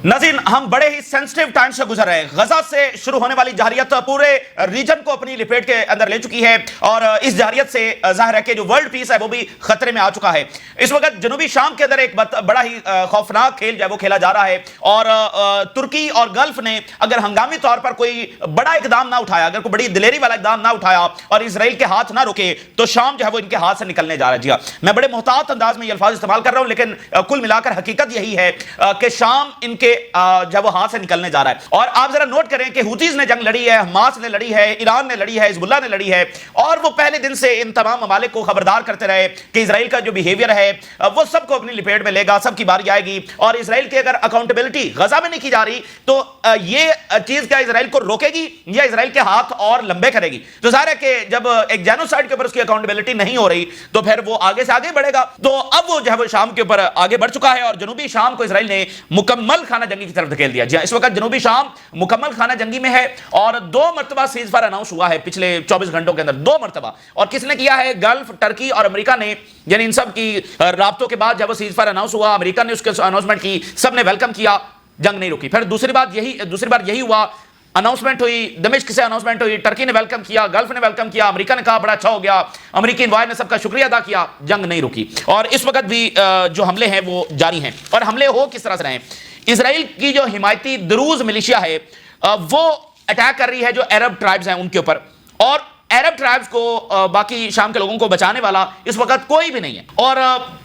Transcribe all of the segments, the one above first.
नाज़रीन, हम बड़े ही सेंसिटिव टाइम से गुजर रहे हैं। गजा से शुरू होने वाली जहरियत पूरे रीजन को अपनी लिपेट के अंदर ले चुकी है और इस जहरियत से जाहिर है कि जो वर्ल्ड पीस है वो भी खतरे में आ चुका है। इस वक्त जनूबी शाम के अंदर एक बड़ा ही खौफनाक खेल जो है वो खेला जा रहा है और तुर्की और गल्फ ने अगर हंगामी तौर पर कोई बड़ा इकदाम ना उठाया, अगर कोई बड़ी दिलेरी वाला इकदाम ना उठाया और इसराइल के हाथ ना रुके तो शाम जो है वो इनके हाथ से निकलने जा रहा है। जी हाँ, मैं बड़े मुहतात अंदाज में ये अल्फाज इस्तेमाल कर रहा हूं, लेकिन कुल मिलाकर हकीकत यही है कि शाम इनके जब वो हाथ से निकलने जा रहा है। और आप जरा नोट करें कि हुतीज ने जंग लड़ी है, हमास ने लड़ी है, ईरान ने लड़ी है, हिजबुल्लाह ने लड़ी है और वो पहले दिन से इन तमाम ममालिक को खबरदार करते रहे कि इसराइल का जो बिहेवियर है वो सबको अपनी लिपेट में लेगा, सबकी बारी आएगी और इसराइल की अगर अकाउंटेबिलिटी गजा में नहीं की जा रही तो ये चीज क्या इसराइल को रोकेगी या इसराइल के हाथ और लंबे करेगी। तो जाहिर है कि जब एक जेनोसाइड के ऊपर उसकी अकाउंटेबिलिटी नहीं हो रही तो फिर वो आगे से आगे बढ़ेगा। तो अब वो जो है वो शाम के ऊपर आगे बढ़ चुका है और जनूबी शाम को इसराइल ने मुकम्मल खाना जंगी की तरफ धकेल दिया। जी इस वक्त जनूबी शाम मुकम्मल खाना जंगी में है और 2 मरतबा सीज फायर अनाउंस हुआ है पिछले 24 घंटों के अंदर, 2 मरतबा। और किसने किया है? गल्फ, टर्की और अमेरिका ने, यानी इन सब की राब्तों के बाद जब वो सीज फायर अनाउंस हुआ, अमेरिका ने उसके अनाउंसमेंट की, सबने वेलकम किया, जंग नहीं रुकी। फिर दूसरी बार यही हुआ, अनाउंसमेंट हुई, दमिश्क से अनाउंसमेंट हुई, टर्की ने वेलकम किया, गल्फ ने वेलकम किया, अमेरिका ने कहा बड़ा अच्छा हो गया, अमेरिकी इन्वायर ने सबका शुक्रिया अदा किया, जंग नहीं रुकी। और इस वक्त भी जो हमले हैं वो जारी हैं। और हमले हो किस तरह से रहे? इसराइल की जो हिमायती दरूज मिलिशिया है वो अटैक कर रही है जो अरब ट्राइब्स हैं उनके ऊपर, और अरब ट्राइब्स को बाकी शाम के लोगों को बचाने वाला इस वक्त कोई भी नहीं है और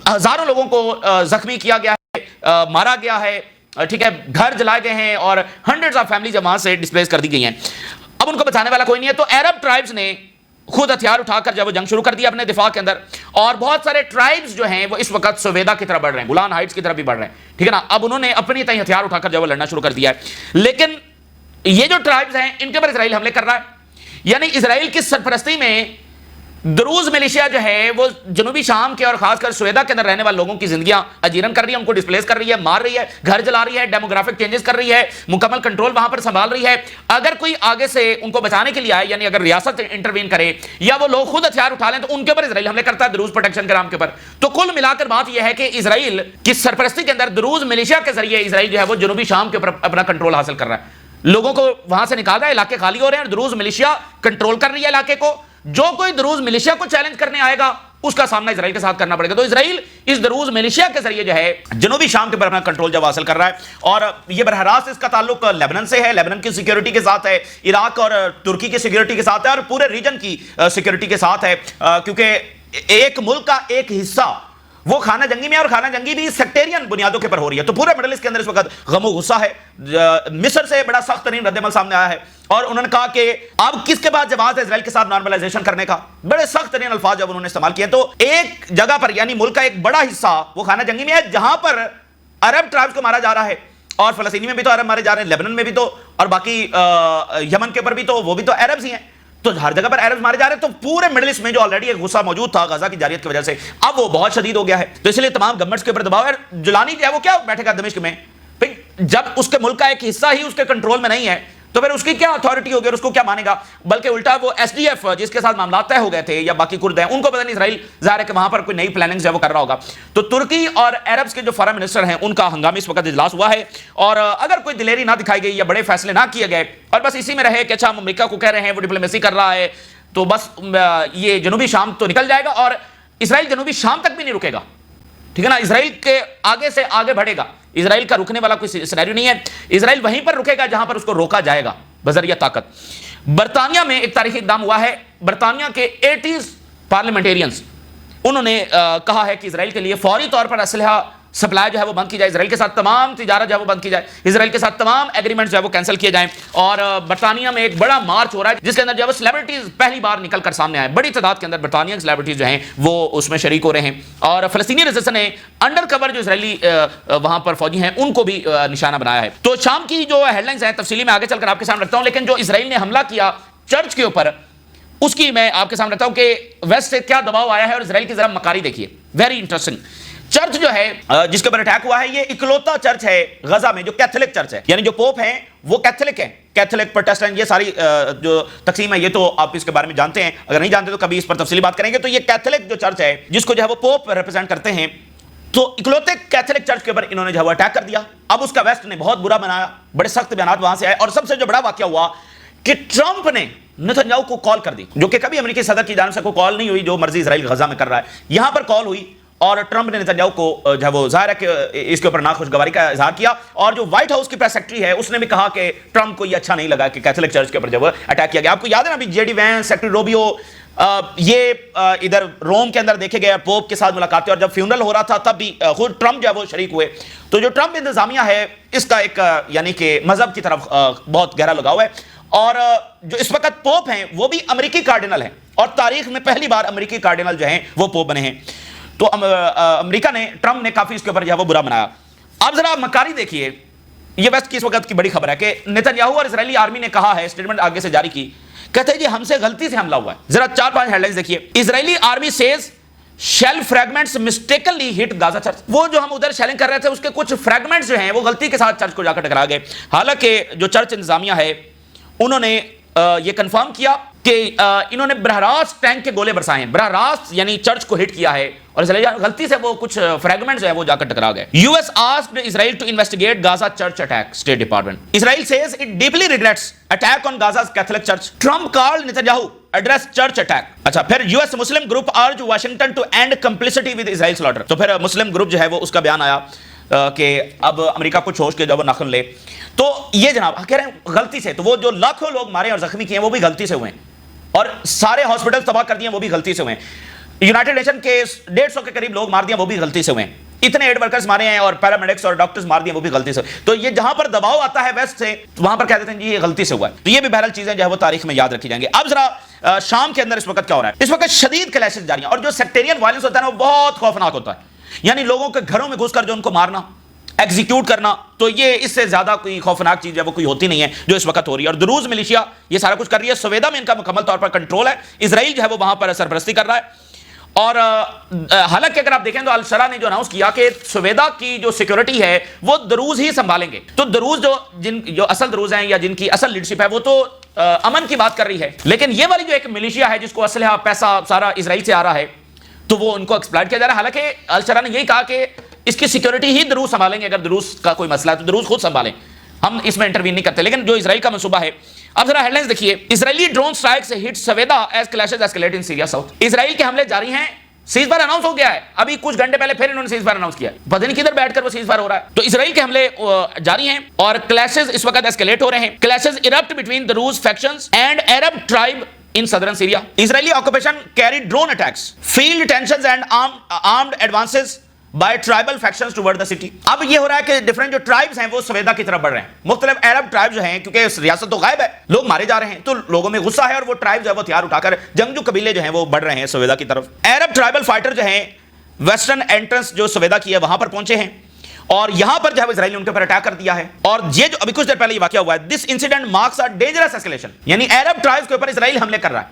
हजारों लोगों को जख्मी किया गया है, मारा गया है, ठीक है, घर जलाए गए हैं और हंड्रेड्स ऑफ फैमिलीज वहां से डिस्प्लेस कर दी गई हैं। अब उनको बचाने वाला कोई नहीं है तो अरब ट्राइब्स ने खुद हथियार उठाकर जब वो जंग शुरू कर दिया अपने दिफा के अंदर। और बहुत सारे ट्राइब्स जो हैं वो इस वक्त सवेदा की तरफ बढ़ रहे हैं, गुलान हाइट्स की तरफ भी बढ़ रहे हैं, ठीक है ना। अब उन्होंने अपनी तय हथियार उठाकर जब वो लड़ना शुरू कर दिया है। लेकिन ये जो ट्राइब्स हैं इनके ऊपर इसराइल हमले कर रहा है, यानी इसराइल की सरपरस्ती में दरूज मिलिशिया जो है वो जनूबी शाम के और खासकर सवेदा के अंदर रहने वाले लोगों की जिंदगियां अजीरन कर रही है, उनको डिस्प्लेस कर रही है, मार रही है, घर जला रही है, डेमोग्राफिक चेंजेस कर रही है, मुकम्मल कंट्रोल वहां पर संभाल रही है। अगर कोई आगे से उनको बचाने के लिए आए, यानी अगर रियासत इंटरवीन करे या वो लोग खुद हथियार उठा लें तो उनके ऊपर इसराइल हमले करता है दरूज प्रोटेक्शन के नाम के ऊपर। तो कुल मिलाकर बात यह है कि इसराइल की सरपरस्ती के अंदर दरूज मिलिशिया के जरिए इसराइल जो है वो जनूबी शाम के ऊपर अपना कंट्रोल हासिल कर रहा है, लोगों को वहां से निकाल रहा है, इलाके खाली हो रहे हैं और दरूज मिलिशिया कंट्रोल कर रही है इलाके को। जो कोई दरूज मिलिशिया को चैलेंज करने आएगा उसका सामना इसराइल के साथ करना पड़ेगा। तो इसराइल इस दरूज मिलिशिया के जरिए जो है जनूबी शाम के ऊपर अपना कंट्रोल जब हासिल कर रहा है और ये बरहरास्त इसका ताल्लुक लेबनान से है, लेबनान की सिक्योरिटी के साथ है, इराक और तुर्की की सिक्योरिटी के साथ है और पूरे रीजन की सिक्योरिटी के साथ है, क्योंकि एक मुल्क का एक हिस्सा वो खाना जंगी में और खाना जंगी भी सेक्टेरियन बुनियादों के पर हो रही है। तो पूरे मिडल ईस्ट के अंदर इस वक्त गमो गुस्सा है। मिस्र से बड़ा सख्त तरीन रद्दमल सामने आया है और उन्होंने कहा कि अब किसके पास जवाब है इसराइल के साथ नॉर्मलाइजेशन करने का। बड़े सख्त तरीन अल्फाज जब उन्होंने इस्तेमाल किए। तो एक जगह पर यानी मुल्क का एक बड़ा हिस्सा वो खाना जंगी में है जहां पर अरब ट्राइब्स को मारा जा रहा है और फलस्तीनी में भी तो अरब मारे जा रहे हैं, लेबनान में भी तो, और बाकी यमन के ऊपर भी तो वो भी तो अरब्स ही हैं। तो हर जगह पर अरब मारे जा रहे हैं। तो पूरे मिडिल ईस्ट में जो ऑलरेडी एक गुस्सा मौजूद था गजा की जारियत की वजह से अब वो बहुत शदीद हो गया है। तो इसलिए तमाम गवर्नमेंट्स के ऊपर दबाव है। जुलानी जो है वो क्या बैठेगा दमिश्क में? जब उसके मुल्क का एक हिस्सा ही उसके कंट्रोल में नहीं है तो फिर उसकी क्या अथॉरिटी होगी और उसको क्या मानेगा? बल्कि उल्टा वो एसडीएफ जिसके साथ मामला तय हो गए थे या बाकी कुर्द हैं उनको पता नहीं इसराइल जाहिर है कि वहां पर कोई नई प्लानिंग है वो कर रहा होगा। तो तुर्की और अरब्स के जो फॉरेन मिनिस्टर हैं उनका हंगामी इस वक्त इजलास हुआ है और अगर कोई दिलेरी ना दिखाई गई या बड़े फैसले ना किए गए और बस इसी में रहे कि अच्छा हम अमेरिका को कह रहे हैं वो डिप्लोमेसी कर रहा है तो बस ये जनूबी शाम तो निकल जाएगा और इसराइल जनूबी शाम तक भी नहीं रुकेगा, ठीक है ना। इसराइल के आगे से आगे बढ़ेगा, इसराइल का रुकने वाला कोई सिनेरियो नहीं है। इसराइल वहीं पर रुकेगा जहां पर उसको रोका जाएगा बजरिया ताकत। बरतानिया में एक तारीखी इकदाम हुआ है। बरतानिया के 80 पार्लियामेंटेरियंस उन्होंने कहा है कि इसराइल के लिए फौरी तौर पर असलहा सप्लाई जो है वो बंद की जाए, इसराइल के साथ तमाम तिजारत जो है वो बंद की जाए, इसराइल के साथ तमाम एग्रीमेंट जो है वो कैंसिल किए जाएं। और बरतानिया में एक बड़ा मार्च हो रहा है जिसके अंदर जो है सेलिब्रिटीज पहली बार निकल कर सामने आए। बड़ी तादाद के अंदर बरतानिया सेलिब्रिटीज जो हैं वो उसमें शरीक हो रहे हैं और फलस्तीनी रेजिस्टेंस ने अंडर कवर जो इसराइली वहां पर फौजी हैं उनको भी निशाना बनाया है। तो शाम की जो हेडलाइंस हैं तफसीली में आगे चलकर आपके सामने रखता हूं, लेकिन जो इसराइल ने हमला किया चर्च के ऊपर उसकी मैं आपके सामने रखता हूं कि वेस्ट से क्या दबाव आया है और इसराइल की जरा मकारी देखिए। Very interesting. चर्च जो है जिसके ऊपर अटैक हुआ है ये इकलौता चर्च है गजा में जो कैथोलिक चर्च है, यानी जो पोप हैं वो कैथोलिक हैं, कैथोलिक प्रोटेस्टेंट ये सारी जो तकसीम है ये तो आप इसके बारे में जानते हैं, अगर नहीं जानते तो कभी इस पर तफसीली बात करेंगे। तो ये कैथोलिक जो चर्च है जिसको जो है वो पोप रिप्रेजेंट करते हैं तो इकलौते कैथोलिक चर्च के ऊपर इन्होंने जो है अटैक कर दिया। अब उसका वेस्ट ने बहुत बुरा बनाया, बड़े सख्त बयान वहां से आए, और सबसे जो बड़ा वाकया हुआ कि ट्रंप ने नेतन्याहू को कॉल कर दी, जो कि कभी अमेरिकी सदर की जानिब से कोई कॉल नहीं हुई, जो मर्जी इजराइल गजा में कर रहा है, यहां पर कॉल हुई और ट्रंप ने नेतन्याहू को जो वो जाहिर है कि इसके ऊपर नाखुशगवारी का इजहार किया। और जो व्हाइट हाउस की प्रेस सेक्रेटरी है उसने भी कहा कि ट्रंप को ये अच्छा नहीं लगा कि कैथोलिक चर्च के ऊपर जब अटैक किया गया। आपको याद है ना, अभी जेडी वैंस, सेक्रेटरी रोबियो, ये इधर रोम के अंदर देखे गए, पोप के साथ मुलाकातें, और जब फ्यूनरल हो रहा था तब भी खुद ट्रंप जो है वो शरीक हुए। तो जो ट्रंप इंतजामिया है इसका एक यानी कि मजहब की तरफ बहुत गहरा लगाव है, और जो इस वक्त पोप हैं वो भी अमेरिकी कार्डिनल हैं, और तारीख में पहली बार अमेरिकी कार्डिनल जो हैं वो पोप बने हैं। तो अमेरिका ने, ट्रंप ने काफी इसके ऊपर जो है वो बुरा मनाया। अब जरा मकारी देखिए, ये वेस्ट की इस वक्त की बड़ी खबर है कि नेतन्याहू और इजरायली आर्मी ने कहा है, स्टेटमेंट आगे से जारी की, कहते हैं जी हमसे गलती से हमला हुआ है। जरा 4-5 हेडलाइंस देखिए। Israeli army says shell fragments mistakenly hit Gaza church. वो जो हम उधर शेलिंग कर रहे थे उसके कुछ फ्रैगमेंट्स जो हैं वो गलती के साथ चर्च को जाकर टकरा गए। हालांकि जो चर्च इंतजामिया है उन्होंने ये कंफर्म किया कि इन्होंने बरह रास्त टैंक के गोले बरसाए हैं, बरह रास्त यानी चर्च को हिट किया है, और गलती से वो कुछ फ्रैगमेंट्स जो है वो जाकर टकरा गए। US asked Israel to investigate Gaza church attack, state department. Israel says it deeply regrets attack on गाजा's Catholic church. Trump called Netanyahu address church attack. अच्छा, फिर US Muslim group urge Washington to end complicity with Israel slaughter. तो फिर मुस्लिम group जो है वो उसका बयान आया कि अब अमेरिका को छोड़ के जब नाखुन ले। तो ये जनाब कह रहे हैं गलती से, तो वो जो लाखों लोग मारे और जख्मी किए वो भी गलती से हुए, और सारे हॉस्पिटल तबाह कर दिए वो भी गलती से हुए, यूनाइटेड नेशन के 150 के करीब लोग मार दिए वो भी गलती से हुए, इतने एड वर्कर्स मारे हैं और पैरामेडिक्स और डॉक्टर्स मार दिए वो भी गलती से। तो ये जहां पर दबाव आता है वेस्ट से, तो वहां पर कह देते हैं जी ये गलती से हुआ है। तो ये भी बहरहाल चीजें जो है वो तारीख में याद रखी जाएंगी। अब जरा शाम के अंदर इस वक्त क्या हो रहा है, इस वक्त शदीद क्लैशेस जारी हैं, और जो सेक्टेरियन वायलेंस होता है ना वो बहुत खौफनाक होता है, यानी लोगों के घरों में घुसकर जो उनको मारना, एग्जीक्यूट करना, तो ये इससे ज्यादा कोई खौफनाक चीज है वो कोई होती नहीं है जो इस वक्त हो रही है। और दुरूज मिलिशिया ये सारा कुछ कर रही है, सवेदा में इनका मुकम्मल तौर पर कंट्रोल है, इजराइल जो है वो वहां पर सरपरस्ती कर रहा है। और हालांकि अगर आप देखें तो अल-शरा ने जो अनाउंस किया कि सवेदा की जो सिक्योरिटी है वो दरूज ही संभालेंगे। तो दरूज जो असल दरूज हैं या जिनकी असल लीडरशिप है वो तो अमन की बात कर रही है, लेकिन ये वाली जो एक मिलिशिया है जिसको असलहा पैसा सारा इजराइल से आ रहा है, तो वो उनको एक्सप्लॉइट किया जा रहा है। हालांकि अल-शरा ने यही कहा कि इसकी सिक्योरिटी ही दरूज संभालेंगे, अगर दरूज का कोई मसला है तो दरूज खुद संभालें, हम इसमें इंटरवीन नहीं करते, लेकिन जो इजराइल का मंसूबा है। अब जरा हेडलाइंस देखिए, Israeli drone strikes hit Sweida as clashes escalate in Syria south. Israel के हमले जारी हैं, सीज फायर अनाउंस हो गया है, अभी कुछ घंटे पहले फिर इन्होंने सीज फायर अनाउंस किया, पता नहीं किधर बैठकर वो सीज फायर हो रहा है। तो इजराइल के हमले जारी हैं और क्लैशेस इस वक्त एस्केलेट हो रहे हैं। क्लैशेस इरप्ट बिटवीन द रूस factions and Arab tribe in southern Syria. Israeli occupation carried drone attacks, field tensions and armed advances by tribal factions toward the city. अब ये हो रहा है कि डिफरेंट जो ट्राइब्स हैं वो सवेदा की तरफ बढ़ रहे हैं, मुख्तलिफ अरब ट्राइब्स जो हैं, क्योंकि रियासत तो गायब है, लोग मारे जा रहे हैं, तो लोगों में गुस्सा है और वो ट्राइब जो है वो हथियार उठाकर जंगजू कबीले जो हैं वो बढ़ रहे हैं सवेदा की तरफ। अरब ट्राइबल फाइटर जो हैं वेस्टर्न एंट्रेंस जो सवेदा की है वहां पर पहुंचे हैं, और यहां पर जो है इजराइल ने उनके ऊपर अटैक कर दिया है। और ये जो अभी कुछ देर पहले ये वाकया हुआ है, this incident marks a dangerous escalation, यानी अरब ट्राइब्स के ऊपर इजराइल हमले कर रहा है,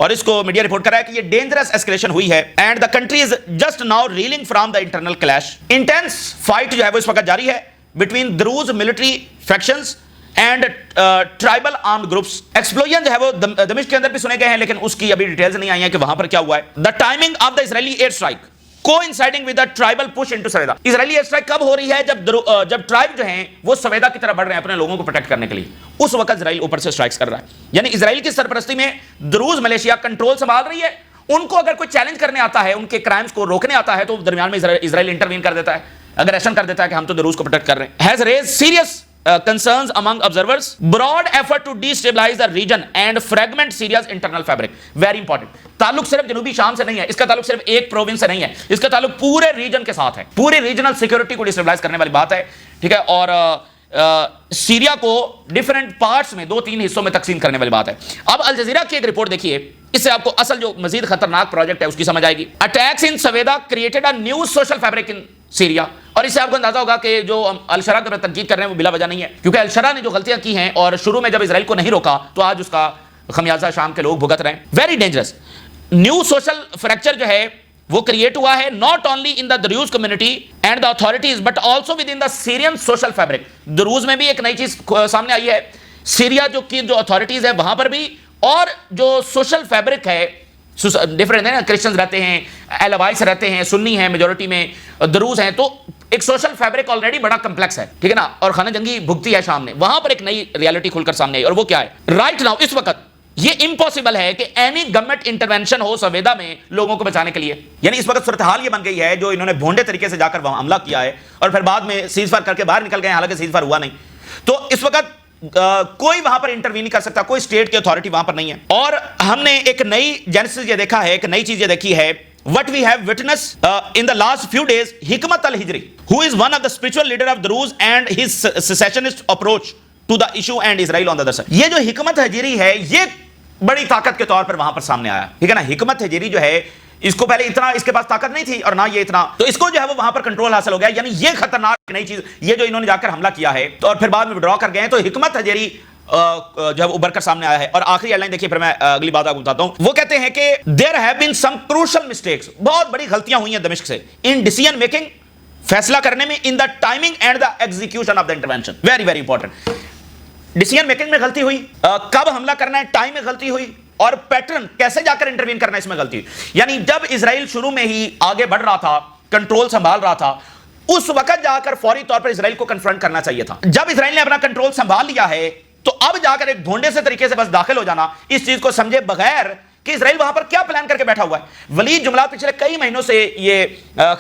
और इसको मीडिया रिपोर्ट कर रहा है कि ये डेंजरस एस्केलेशन हुई है, and the country is just now reeling from the internal clash. Intense fight जो है वो इस वक्त जारी है between Druze military factions and tribal armed groups. Explosion जो है वो दमिश्क के अंदर भी सुने गए हैं, लेकिन उसकी अभी डिटेल्स नहीं आई है कि वहां पर क्या हुआ है। The timing of the Israeli air strike coinciding with the tribal push into Sweida. Israeli air strike कब हो रही है, जब ट्राइब जो हैं वो सवेदा की तरफ बढ़ रहे हैं अपने लोगों को प्रोटेक्ट करने के लिए, उस वक्त इजराइल ऊपर से स्ट्राइक्स कर रहा है। यानी इजराइल की सरपरस्ती में दरूज मलेशिया कंट्रोल संभाल रही है, उनको अगर कोई चैलेंज करने आता है, उनके क्राइम्स को रोकने आता है, तो दरमियान में इजराइल इंटरवीन कर देता है, अग्रेशन कर देता है कि हम तो दरूज को प्रोटेक्ट कर रहे हैं। Has raised serious concerns among observers, broad effort to destabilize the region and fragment Syria's internal fabric. Very important. ताल्लुक सिर्फ जनूबी शाम से नहीं है, इसका ताल्लुक सिर्फ एक प्रोविंस से नहीं है, इसका ताल्लुक पूरे रीजन के साथ है, पूरी रीजनल सिक्योरिटी को डिस्टेबलाइज करने वाली बात है, ठीक है। और सीरिया को डिफरेंट पार्ट्स में 2-3 हिस्सों में तकसीम करने वाली बात है। अब अल जजीरा की एक रिपोर्ट देखिए, इससे आपको असल जो मजीद खतरनाक प्रोजेक्ट है उसकी समझ आएगी। Attacks in Sweida created a new social fabric in Syria. और इससे आपको अंदाजा होगा कि जो अल-शरा के तनकीद कर रहे हैं वो बिला वजह नहीं है, क्योंकि अल-शरा ने जो गलतियां की हैं और शुरू में जब इजराइल को नहीं रोका तो आज उसका खमियाजा शाम के लोग भुगत रहे हैं। Very dangerous new social fracture जो है वो क्रिएट हुआ है, not only in the Druze community and the authorities but also within the Syrian social fabric. Druze में भी एक नई चीज सामने आई है, सीरिया जो अथॉरिटीज है वहां पर भी, और जो सोशल फैब्रिक है ڈفرینٹ ہے، کرسچنز رہتے ہیں، ایلوائس رہتے ہیں، سنی ہیں میجورٹی میں، دروز ہیں، تو ایک سوشل فیبرک آلریڈی بڑا کمپلیکس ہے، ٹھیک ہے نا، اور خانہ جنگی بھگتی ہے شام نے، وہاں پر ایک نئی ریالٹی کھل کر سامنے آئی، اور وہ کیا ہے؟ رائٹ ناؤ، اس وقت یہ امپاسبل ہے کہ اینی گورنمنٹ انٹرونشن ہو سویدا میں لوگوں کو بچانے کے لیے، یعنی اس وقت صورتحال یہ بن گئی ہے جو انہوں نے بھونڈے طریقے سے جا کر وہاں حملہ کیا ہے اور پھر بعد میں سیز فائر کر کے باہر نکل گئے، حالانکہ سیز فائر ہوا نہیں، تو اس وقت کوئی وہاں پر انٹروین نہیں کر سکتا، کوئی اسٹیٹ کی اتھارٹی وہاں پر نہیں ہے، اور ہم نے ایک نئی جینسس یہ دیکھا ہے، ایک نئی چیز یہ دیکھی ہے، what we have witnessed in the last few days, Hikmat al-Hijri, who is one of the spiritual leader of Druze and his secessionist approach to the issue and Israel on the other side. یہ جو حکمت ہجری ہے یہ بڑی طاقت کے طور پر وہاں پر سامنے آیا، ٹھیک ہے نا، حکمت ہجری جو ہے اس کو پہلے اتنا اس کے پاس طاقت نہیں تھی اور نہ یہ اتنا، تو اس کو جو ہے وہ وہاں پر کنٹرول حاصل ہو گیا، یعنی یہ خطرناک نئی چیز یہ جو انہوں نے جا کر حملہ کیا ہے اور پھر بعد میں وڈرا کر گئے ہیں، تو حکمت ہجری جو ہے ابھر کر سامنے آیا ہے۔ اور آخری ہیڈ لائن دیکھیے، پھر میں اگلی بات آپ کو بتاتا ہوں، وہ کہتے ہیں کہ there have been some crucial mistakes، بہت بڑی غلطیاں ہوئی ہیں دمشق سے، in decision making، فیصلہ کرنے میں، in the timing and the execution of the intervention، very very important، decision making میں غلطی ہوئی، کب حملہ کرنا ہے ٹائم میں غلطی ہوئی، اور پیٹرن کیسے جا کر انٹروین کرنا ہے اس میں غلطی ہوئی، یعنی جب اسرائیل شروع میں ہی آگے بڑھ رہا تھا، کنٹرول سنبھال رہا تھا، اس وقت جا کر فوری طور پر اسرائیل کو کنفرنٹ کرنا چاہیے تھا۔ جب اسرائیل نے اپنا کنٹرول سنبھال لیا ہے تو اب جا کر ایک بھونڈے سے طریقے سے بس داخل ہو جانا، اس چیز کو سمجھے بغیر کہ اسرائیل وہاں پر کیا پلان کر کے بیٹھا ہوا ہے۔ ولید جملات پچھلے کئی مہینوں سے یہ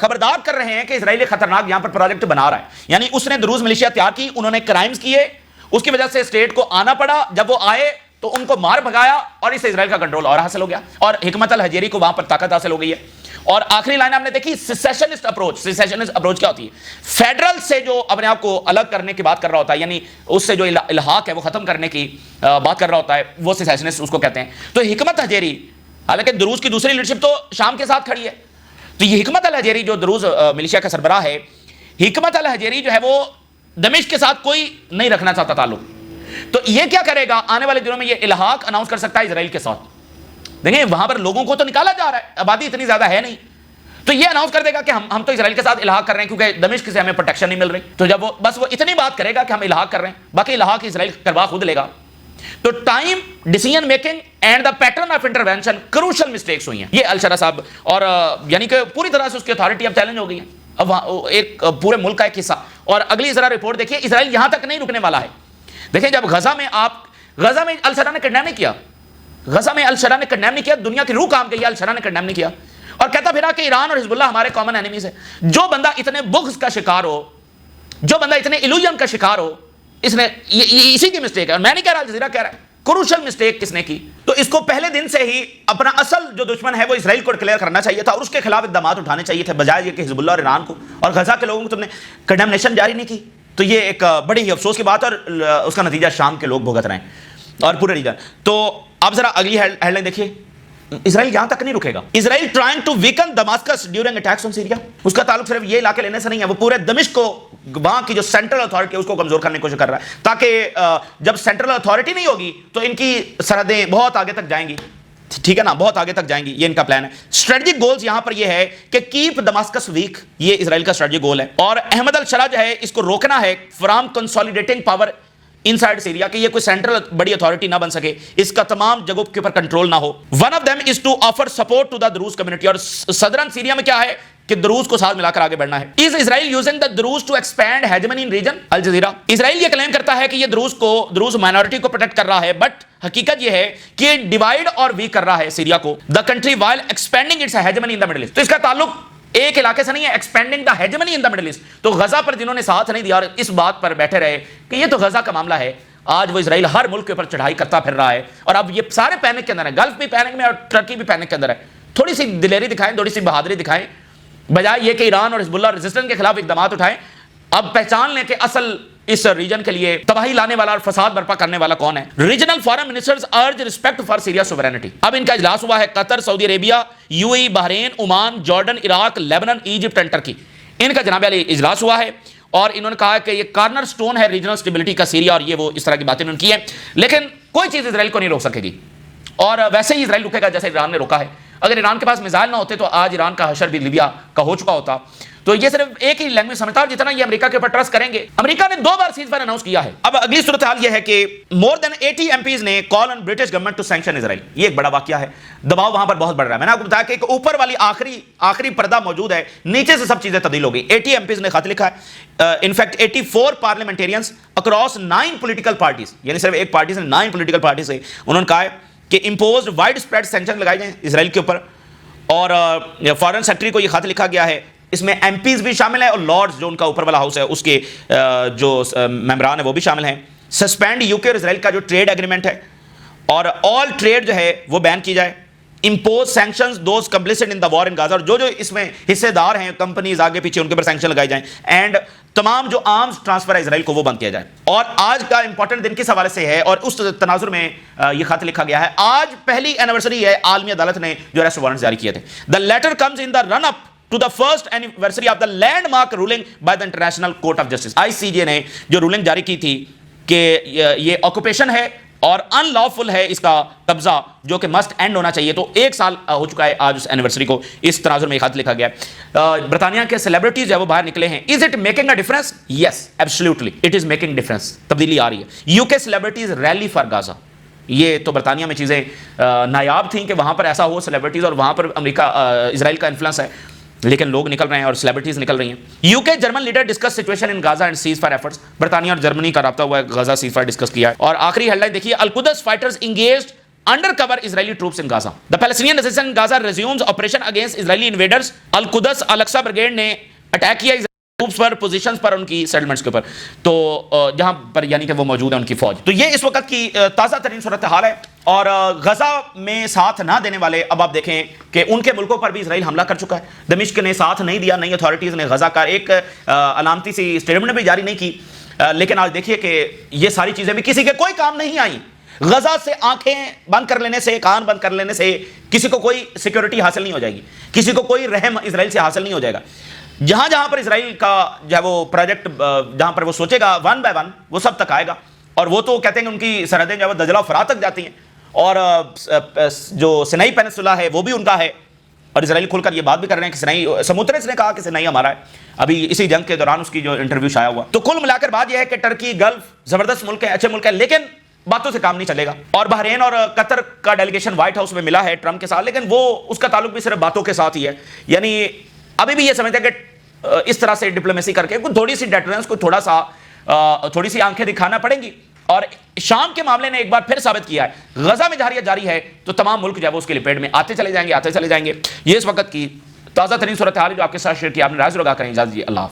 خبردار کر رہے ہیں کہ اسرائیل خطرناک یہاں پر پروجیکٹ بنا رہا ہے، یعنی اس نے دروز ملیشیا تیار کی، انہوں نے کرائمز کیے، اس کی وجہ سے اسٹیٹ کو آنا پڑا، جب وہ آئے تو ان کو مار بھگایا اور اس سے اسرائیل کا کنٹرول اور حاصل ہو گیا، اور حکمت الحجری کو وہاں پر طاقت حاصل ہو گئی ہے۔ اور آخری لائن آپ نے دیکھی، سیسیشنسٹ اپروچ۔ سیسیشنسٹ اپروچ کیا ہوتی ہے؟ فیڈرل سے جو اپنے آپ کو الگ کرنے کی بات کر رہا ہوتا ہے، یعنی اس سے جو الحاق ہے وہ ختم کرنے کی بات کر رہا ہوتا ہے، وہ سیسیشنسٹ اس کو کہتے ہیں۔ تو حکمت الحجری، حالانکہ دروز کی دوسری لیڈرشپ تو شام کے ساتھ کھڑی ہے، تو یہ حکمت الحجری جو دروز ملیشیا کا سربراہ ہے، حکمت الحجری جو ہے وہ دمشق کے ساتھ کوئی نہیں رکھنا چاہتا تعلق، تو یہ کیا کرے گا؟ آنے والے دنوں میں یہ الحاق اناؤنس کر سکتا ہے اسرائیل کے ساتھ۔ دیکھیں وہاں پر لوگوں کو تو نکالا جا رہا ہے، آبادی اتنی زیادہ ہے نہیں، تو یہ اناؤنس کر دے گا کہ ہم تو اسرائیل کے ساتھ الحاق کر رہے ہیں کیونکہ دمشق سے ہمیں پروٹیکشن نہیں مل رہی، تو جب وہ بس وہ اتنی بات کرے گا کہ ہم الحاق کر رہے ہیں، باقی الحاق اسرائیل کروا خود لے گا۔ تو time, decision making and the pattern of intervention, crucial mistakes ہوئی ہیں یہ الشرا صاحب، اور یعنی کہ پوری طرح سے اس کی اتھارٹی اب چیلنج ہو گئی ہے، اب ایک پورے ملک کا ایک حصہ۔ اور اگلی ذرا رپورٹ دیکھیے، اسرائیل یہاں تک نہیں رکنے والا ہے۔ دیکھیں جب غزہ میں الشرا نے کنڈیم نہیں کیا، غزہ میں الشرا نے کنڈیم نہیں کیا، دنیا کی روح کام گئی ہے، الشرا نے کنڈیم نہیں کیا، اور کہتا پھرا کہ ایران اور حزب اللہ ہمارے کامن اینیمیز ہیں۔ جو بندہ اتنے بغض کا شکار ہو، جو بندہ اتنے ایلوژن کا شکار ہو، اس نے اسی کی مسٹیک ہے، اور میں نہیں کہہ رہا، الجزیرہ کہہ رہا ہے، کروشل مسٹیک کس نے کی؟ تو اس کو پہلے دن سے ہی اپنا اصل جو دشمن ہے وہ اسرائیل کو ڈکلیئر کرنا چاہیے تھا، اور اس کے خلاف اقدامات اٹھانے چاہیے تھے، بجائے یہ کہ حزب اللہ اور ایران کو اور غزہ کے لوگوں کو تم نے کنڈمنیشن جاری نہیں کی۔ تو یہ ایک بڑی ہی افسوس کی بات ہے، اور اس کا نتیجہ شام کے لوگ بھگت رہے ہیں اور پورے ریجن۔ تو آپ ذرا اگلی ہیڈ لائن دیکھیے، اسرائیل یہاں تک نہیں رکے گا۔ Israel trying to weaken Damascus during attacks on Syria, اس کا تعلق صرف یہ علاقے لینے سے نہیں ہے، وہ پورے دمشق کو، وہاں کی جو سینٹرل اتھارٹی ہے اس کو کمزور کرنے کی کوشش کر رہا ہے، تاکہ جب سینٹرل اتھارٹی نہیں ہوگی تو ان کی سرحدیں بہت آگے تک جائیں گی، ٹھیک ہے نا، بہت آگے تک جائیں گی، یہ ان کا پلان ہے۔ اسٹریٹجک گولز یہاں پر یہ ہے کہ کیپ دماسکس ویک، یہ اسرائیل کا اسٹریٹجک گول ہے، اور احمد الشرا جو ہے اس کو روکنا ہے from consolidating power inside Syria, کہ یہ کوئی سینٹرل بڑی اتھارٹی نہ بن سکے، اس کا تمام جگہوں کے اوپر کنٹرول نہ ہو۔ One of them is to offer support to the Druze community, اور صدرن سیریا میں کیا ہے کہ دروز کو ساتھ ملا کر آگے بڑھنا ہے۔ Is Israel using the Druze to expand hegemony in region? Al Jazeera, Israel یہ کلیم کرتا ہے کہ یہ دروز مائنورٹی کو پروٹیکٹ کر رہا ہے، بٹ حقیقت یہ ہے کہ ڈیوائیڈ اور ویک کر رہا ہے سیریا کو، the country while expanding its hegemony in the Middle East. تو اس کا تعلق ایک علاقے سے نہیں ہے، expanding the hegemony in the Middle East. تو غزہ پر جنہوں نے ساتھ نہیں دیا اور اس بات پر بیٹھے رہے کہ یہ تو غزہ کا معاملہ ہے، آج وہ اسرائیل ہر ملک کے اوپر چڑھائی کرتا پھر رہا ہے، اور اب یہ سارے پینک کے اندر ہے، گلف بھی پینک میں اور ٹرکی بھی پینک کے اندر ہے۔ تھوڑی سی دلیری دکھائیں، تھوڑی سی بہادری دکھائیں، بجائے یہ کہ ایران اور حزب اللہ ریزسٹنس کے خلاف اقدامات اٹھائیں۔ اب پہچان لیں کہ اصل اس ریجن کے لیے تباہی لانے والا اور فساد برپا کرنے والا کون ہے۔ Regional foreign ministers urge respect for Syria sovereignty, اب ان کا اجلاس ہوا ہے، Qatar, Saudi Arabia, U A E, Bahrain, Oman, Jordan, Iraq, Lebanon, Egypt and Turkey, ان کا جناب علی اجلاس ہوا ہے، اور انہوں نے کہا کہ یہ کارنر سٹون ہے ریجنل سٹیبلٹی کا سیریا، اور یہ وہ اس طرح کی باتیں انہوں نے کی ہیں، لیکن کوئی چیز اسرائیل کو نہیں روک سکے گی، اور ویسے ہی اسرائیل رکے گا جیسے ایران نے روکا ہے۔ اگر ایران کے پاس میزائل نہ ہوتے تو آج ایران کا حشر بھی لیبیا کا ہو چکا ہوتا۔ تو یہ صرف ایک ہی لینگویج سمجھتا ہے جتنا یہ امریکہ کے اوپر ٹرسٹ کریں گے. امریکہ نے 2 بار سیز فائر اناؤنس کیا ہے. اب اگلی صورتحال یہ ہے کہ مور دین 80 MPs نے call on British government to sanction Israel. یہ ایک بڑا واقعہ ہے, دباؤ وہاں پر بہت بڑھ رہا ہے. میں نے آپ کو بتایا کہ ایک اوپر والی آخری پردہ موجود ہے, نیچے سے سب چیزیں تبدیل ہو گئی. 80 MPs نے خط لکھا ہے, in fact 84 parliamentarians across 9 political parties, یعنی صرف ایک پارٹی سے 9 پولیٹیکل پارٹی سے انہوں نے کہا ہے کہ امپوزڈ وائڈ اسپریڈ سینکشن لگائے جائیں اسرائیل کے اوپر. اور فارن سیکرٹری کو یہ خط لکھا گیا ہے, اس میں ایم پیز بھی شامل ہیں اور لارڈز جو ان کا اوپر والا ہاؤس ہے اس کے جو ممبران ہیں وہ بھی شامل ہیں. سسپینڈ یو کے اور اسرائیل کا جو ٹریڈ ایگریمنٹ ہے اور آل ٹریڈ جو ہے وہ بین کی جائے. Impose sanctions those complicit in the war in Gaza, اور جو اس میں حصے دار ہیں کمپنیز آگے پیچھے ان کے اوپر سینکشن لگائے جائیں. اینڈ تمام جو آرمز ٹرانسفر ہے اسرائیل کو وہ بند کیا جائے. اور آج کا امپورٹنٹ دن کس حوالے سے ہے اور اس تناظر میں یہ خط لکھا گیا ہے. آج پہلی اینیورسری ہے عالمی عدالت نے جو اریسٹ وارنٹ جاری کیے تھے. The letter comes in the run up to the first anniversary of the landmark ruling by the International Court of Justice. ICJ نے جو رولنگ جاری کی تھی کہ یہ آکوپیشن ہے اور ان لافل ہے اس کا قبضہ جو کہ مسٹ اینڈ ہونا چاہیے. تو 1 سال ہو چکا ہے آج اس اینیورسری کو. اس تناظر میں خط لکھا گیا ہے. برطانیہ کے سیلیبریٹیز جو وہ باہر نکلے ہیں. Is it making a difference? Yes absolutely it is making difference. تبدیلی آ رہی ہے. یو کے سیلیبریٹیز ریلی فار غازہ. یہ تو برطانیہ میں چیزیں نایاب تھیں کہ وہاں پر ایسا ہو سیلیبریٹیز, اور وہاں پر امریکہ اسرائیل کا انفلوئنس ہے, لیکن لوگ نکل رہے ہیں اور سیلیبریٹیز نکل رہی ہیں. یو کے German leader discuss situation in غازہ and cease fire efforts. برطانیہ اور جرمنی کا رابطہ ہوا ہے, غازہ سیز فائر ڈسکس کیا ہے. اور آخری ہیڈ لائن دیکھیے, القدس fighters engaged under cover Israeli troops in غازہ. The Palestinian resistance in غازہ resumes operation against Israeli invaders. القدس الاقصی بریگیڈ نے اٹیک کیا ٹروپس پر, پوزیشنز پر, ان کی سیٹلمنٹس کے اوپر, تو جہاں پر یعنی کہ وہ موجود ہیں ان کی فوج. تو یہ اس وقت کی تازہ ترین صورتحال ہے. اور غزہ میں ساتھ نہ دینے والے, اب آپ دیکھیں کہ ان کے ملکوں پر بھی اسرائیل حملہ کر چکا ہے. دمشق نے ساتھ نہیں دیا, نئی اتھارٹیز نے غزہ کا ایک علامتی سی اسٹیٹمنٹ بھی جاری نہیں کی. لیکن آج دیکھیے کہ یہ ساری چیزیں بھی کسی کے کوئی کام نہیں آئیں. غزہ سے آنکھیں بند کر لینے سے, کان بند کر لینے سے کسی کو کوئی سیکیورٹی حاصل نہیں ہو جائے گی, کسی کو کوئی رحم اسرائیل سے حاصل نہیں ہو جائے گا. جہاں جہاں پر اسرائیل کا جو ہے وہ پروجیکٹ جہاں پر وہ سوچے گا 1 by 1 وہ سب تک آئے گا. اور وہ تو کہتے ہیں کہ ان کی سرحدیں جو ہے وہ دجلہ و فرات تک جاتی ہیں, اور جو سینائی پینسولا ہے وہ بھی ان کا ہے. اور اسرائیل کھل کر یہ بات بھی کر رہے ہیں کہ سینائی, سموترس نے کہا کہ سینائی ہمارا ہے, ابھی اسی جنگ کے دوران اس کی جو انٹرویو شائع ہوا. تو کل ملا کر بات یہ ہے کہ ٹرکی, گلف زبردست ملک ہے, اچھے ملک ہے, لیکن باتوں سے کام نہیں چلے گا. اور بحرین اور قطر کا ڈیلیگیشن وائٹ ہاؤس میں ملا ہے ٹرمپ کے ساتھ, لیکن وہ اس کا تعلق بھی صرف باتوں کے ساتھ ہی ہے. یعنی ابھی بھی یہ سمجھتے ہیں کہ اس طرح سے ڈپلومیسی کر کے تھوڑی سی ڈیٹرنس کو تھوڑی سی آنکھیں دکھانا پڑیں گی. اور شام کے معاملے نے ایک بار پھر ثابت کیا ہے غزہ میں جہریت جاری ہے تو تمام ملک جو ہے وہ اس کے لپیٹ میں آتے چلے جائیں گے. یہ اس وقت کی تازہ ترین صورتحال جو آپ کے ساتھ شیئر کی. آپ نے رائے ضرور آگاہ کریں. اجازت دیجیے, اللہ حافظ.